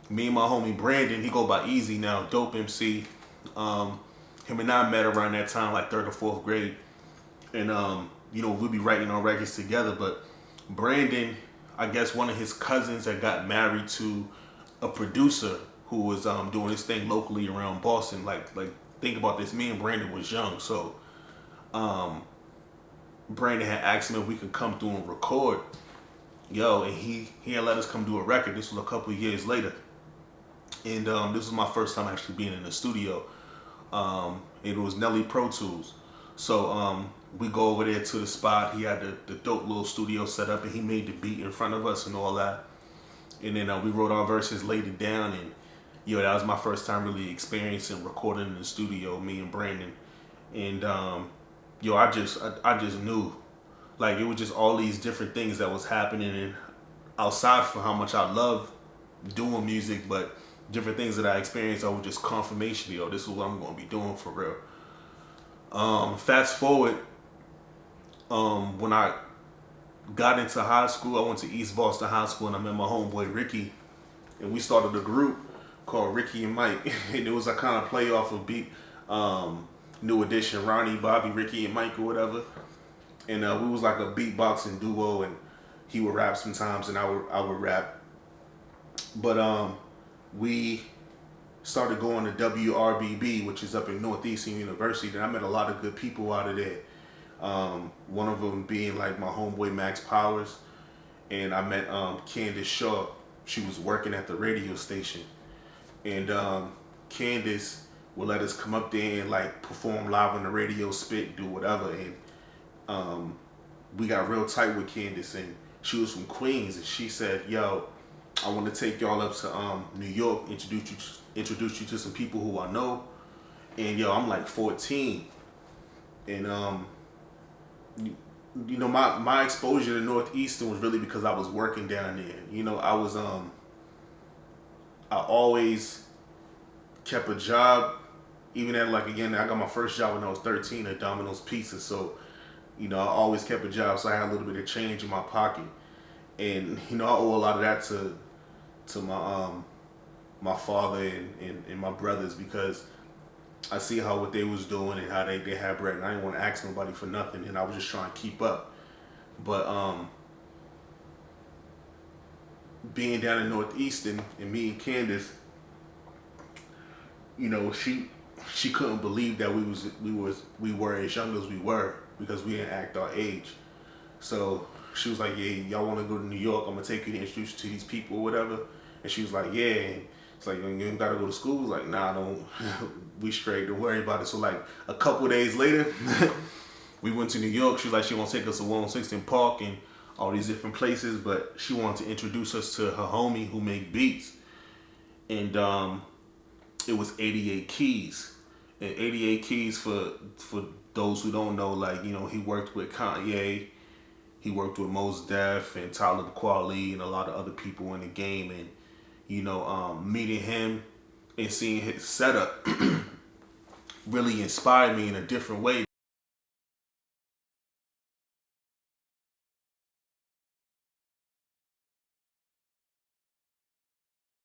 me and my homie Brandon, he go by Easy now, dope MC. Him and I met around that time, like third or fourth grade, and we'd be writing on records together. But Brandon, I guess one of his cousins had got married to a producer who was doing this thing locally around Boston. Like think about this, me and Brandon was young, so Brandon had asked him if we could come through and record. Yo, and he had let us come do a record. This was a couple of years later. And this was my first time actually being in the studio. It was Nelly Pro Tools. So we go over there to the spot. He had the dope little studio set up, and he made the beat in front of us and all that. And then we wrote our verses, laid it down, and that was my first time really experiencing recording in the studio, me and Brandon. And I just knew, like, it was just all these different things that was happening, and outside for how much I love doing music, but different things that I experienced, I was just confirmation, this is what I'm going to be doing for real. Fast forward, when I got into high school, I went to East Boston High School, and I met my homeboy Ricky, and we started a group called Ricky and Mike, and it was a kind of play off of beat, New Edition, Ronnie, Bobby, Ricky, and Mike or whatever. And we was like a beatboxing duo, and he would rap sometimes, and I would rap. But we started going to WRBB, which is up in Northeastern University, and I met a lot of good people out of there. One of them being like my homeboy Max Powers, and I met Candace Shaw. She was working at the radio station, and Candace would let us come up there and like perform live on the radio, spit, do whatever. And we got real tight with Candace, and she was from Queens, and she said, "Yo, I want to take y'all up to New York, introduce you to some people who I know." And I'm like 14, and my exposure to Northeastern was really because I was working down there. I always kept a job, even at I got my first job when I was 13 at Domino's Pizza. So, I always kept a job, so I had a little bit of change in my pocket. And, I owe a lot of that to my father and my brothers, because I see how what they was doing and how they had bread, and I didn't want to ask nobody for nothing, and I was just trying to keep up. But being down in Northeastern and me and Candace, she couldn't believe that we were as young as we were, because we didn't act our age. So she was like, "Yeah, y'all want to go to New York? I'm gonna take you to introduce you to these people or whatever." And she was like, "Yeah." And it's like, "You ain't gotta go to school." I was like, "Nah, don't. We straight. Don't worry about it." So like a couple days later, we went to New York. She was like, she want to take us to 116 Park and all these different places, but she wanted to introduce us to her homie who make beats, and it was 88 Keys. And 88 Keys, for those who don't know, he worked with Kanye, he worked with Mos Def and Tyler the Quali and a lot of other people in the game. And meeting him and seeing his setup really inspired me in a different way.